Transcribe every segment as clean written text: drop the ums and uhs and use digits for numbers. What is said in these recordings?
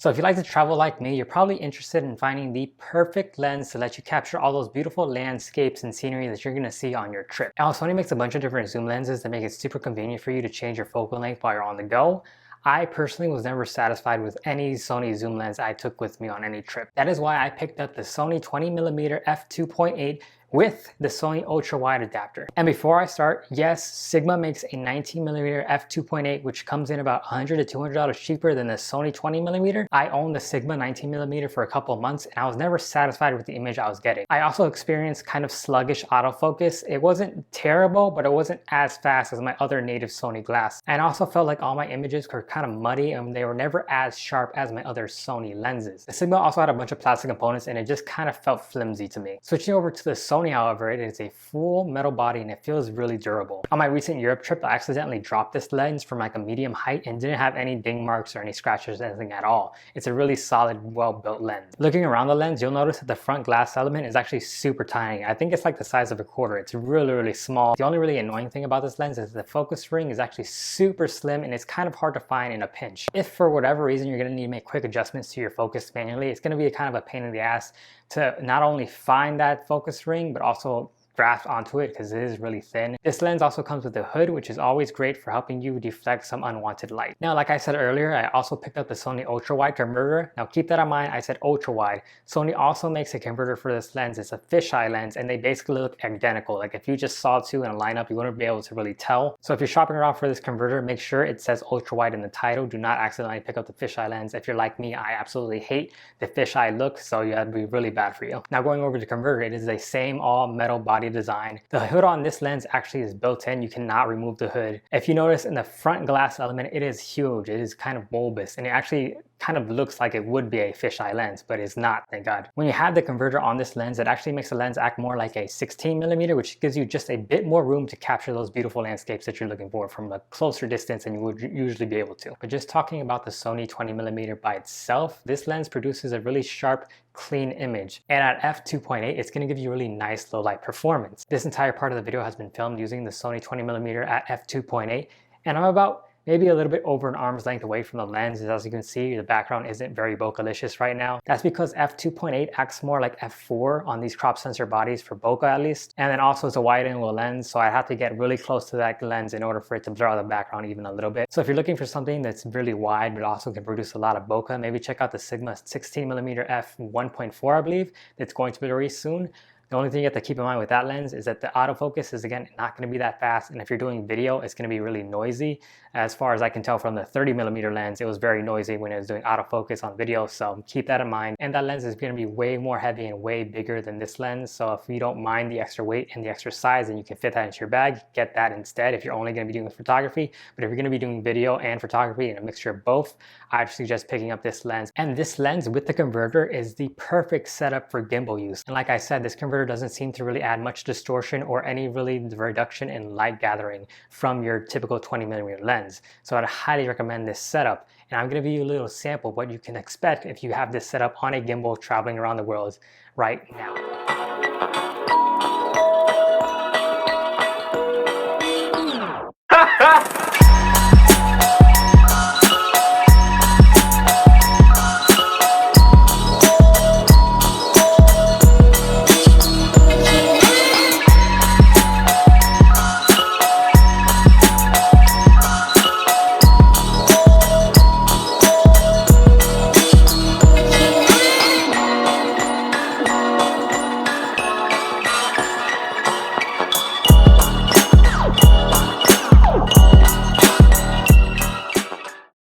So if you like to travel like me, you're probably interested in finding the perfect lens to let you capture all those beautiful landscapes and scenery that you're going to see on your trip. Now, Sony makes a bunch of different zoom lenses that make it super convenient for you to change your focal length while you're on the go. I personally was never satisfied with any Sony zoom lens I took with me on any trip. That is why I picked up the Sony 20mm f2.8 with the Sony ultra wide adapter. And before I start, yes, Sigma makes a 19mm f2.8 which comes in about $100 to $200 cheaper than the Sony 20mm. I own the Sigma 19mm for a couple of months and I was never satisfied with the image I was getting. I also experienced kind of sluggish autofocus. It wasn't terrible, but it wasn't as fast as my other native Sony glass. And I also felt like all my images were kind of muddy and they were never as sharp as my other Sony lenses. The Sigma also had a bunch of plastic components and it just kind of felt flimsy to me. Switching over to the Sony, however, it is a full metal body and it feels really durable. On my recent Europe trip, I accidentally dropped this lens from like a medium height and didn't have any ding marks or any scratches or anything at all. It's a really solid, well-built lens. Looking around the lens, you'll notice that the front glass element is actually super tiny. I think it's like the size of a quarter. It's really, really small. The only really annoying thing about this lens is the focus ring is actually super slim and it's kind of hard to find in a pinch. If for whatever reason you're going to need to make quick adjustments to your focus manually, it's going to be kind of a pain in the ass to not only find that focus ring, but also grasp onto it because it is really thin. This lens also comes with a hood, which is always great for helping you deflect some unwanted light. Now, like I said earlier, I also picked up the Sony ultra wide converter. Now keep that in mind, I said ultra wide. Sony also makes a converter for this lens. It's a fisheye lens and they basically look identical. Like if you just saw two in a lineup, you wouldn't be able to really tell. So if you're shopping around for this converter, make sure it says ultra wide in the title. Do not accidentally pick up the fisheye lens. If you're like me, I absolutely hate the fisheye look, so yeah, it'd be really bad for you. Now going over to the converter, it is the same all metal body design. The hood on this lens actually is built in. You cannot remove the hood. If you notice in the front glass element, it is huge. It is kind of bulbous and it actually kind of looks like it would be a fisheye lens, but it's not, thank God. When you have the converter on this lens, it actually makes the lens act more like a 16mm, which gives you just a bit more room to capture those beautiful landscapes that you're looking for from a closer distance than you would usually be able to. But just talking about the Sony 20mm by itself, this lens produces a really sharp, clean image. And at f2.8, it's going to give you really nice low light performance. This entire part of the video has been filmed using the Sony 20mm at f2.8, and I'm about maybe a little bit over an arm's length away from the lens. As you can see, the background isn't very bokeh-licious right now. That's because f2.8 acts more like f4 on these crop sensor bodies for bokeh at least. And then also it's a wide angle lens, so I have to get really close to that lens in order for it to blur out the background even a little bit. So if you're looking for something that's really wide but also can produce a lot of bokeh, maybe check out the Sigma 16mm f1.4, I believe. That's going to be released soon. The only thing you have to keep in mind with that lens is that the autofocus is, again, not going to be that fast. And if you're doing video, it's going to be really noisy. As far as I can tell from the 30mm lens, it was very noisy when it was doing autofocus on video. So keep that in mind. And that lens is going to be way more heavy and way bigger than this lens. So if you don't mind the extra weight and the extra size and you can fit that into your bag, get that instead if you're only going to be doing photography. But if you're going to be doing video and photography and a mixture of both, I'd suggest picking up this lens. And this lens with the converter is the perfect setup for gimbal use. And like I said, this converter doesn't seem to really add much distortion or any really reduction in light gathering from your typical 20mm lens. So I'd highly recommend this setup. And I'm going to give you a little sample of what you can expect if you have this setup on a gimbal traveling around the world right now.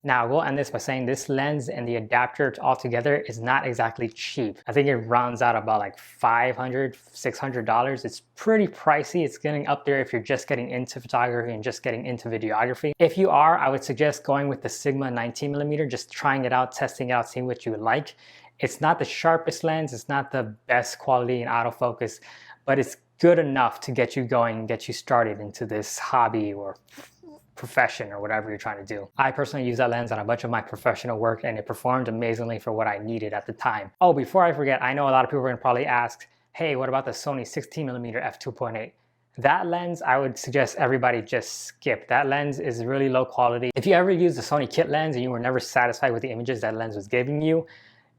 Now, we'll end this by saying this lens and the adapter altogether is not exactly cheap. I think it rounds out about like $500, $600. It's pretty pricey. It's getting up there if you're just getting into photography and just getting into videography. If you are, I would suggest going with the Sigma 19mm, just trying it out, testing it out, seeing what you would like. It's not the sharpest lens. It's not the best quality in autofocus, but it's good enough to get you going and get you started into this hobby or profession or whatever you're trying to do. I personally use that lens on a bunch of my professional work and it performed amazingly for what I needed at the time. Oh, before I forget, I know a lot of people are going to probably ask, hey, what about the Sony 16mm f2.8? That lens, I would suggest everybody just skip. That lens is really low quality. If you ever used the Sony kit lens and you were never satisfied with the images that lens was giving you,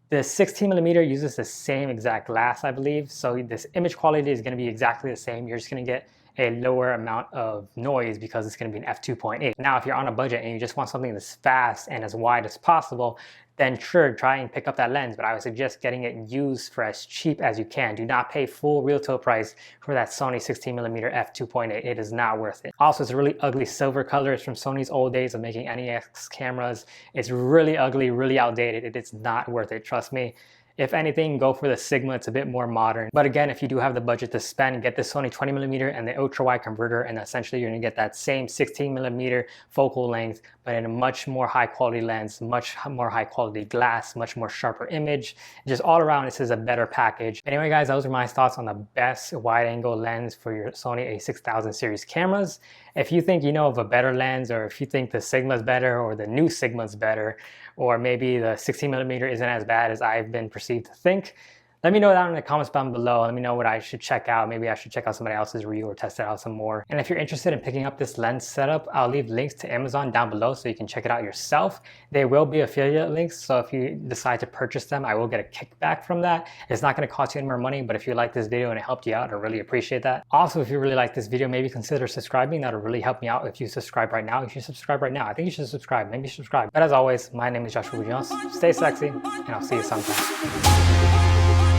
the 16mm uses the same exact glass, I believe. So this image quality is going to be exactly the same. You're just going to get a lower amount of noise because it's going to be an f2.8. Now, if you're on a budget and you just want something that's fast and as wide as possible, then sure, try and pick up that lens, but I would suggest getting it used for as cheap as you can. Do not pay full retail price for that Sony 16mm f2.8. It is not worth it. Also, it's a really ugly silver color. It's from Sony's old days of making NEX cameras. It's really ugly, really outdated. It is not worth it, trust me. If anything, go for the Sigma. It's a bit more modern. But again, if you do have the budget to spend, get the Sony 20mm and the ultra wide converter, and essentially you're gonna get that same 16mm focal length, but in a much more high quality lens, much more high quality glass, much more sharper image. Just all around, this is a better package. Anyway, guys, those are my thoughts on the best wide angle lens for your Sony a6000 series cameras. If you think you know of a better lens, or if you think the Sigma's better or the new Sigma's better, or maybe the 16mm isn't as bad as I've been perceived to think, let me know down in the comments down below. Let me know what I should check out. Maybe I should check out somebody else's review or test it out some more. And if you're interested in picking up this lens setup, I'll leave links to Amazon down below so you can check it out yourself. There will be affiliate links, so if you decide to purchase them, I will get a kickback from that. It's not going to cost you any more money, but if you like this video and it helped you out, I really appreciate that. Also, if you really like this video, maybe consider subscribing. That'll really help me out. If you subscribe right now, you should subscribe right now. I think you should subscribe. Maybe subscribe. But as always, my name is Joshua Jones. Stay sexy, and I'll see you sometime.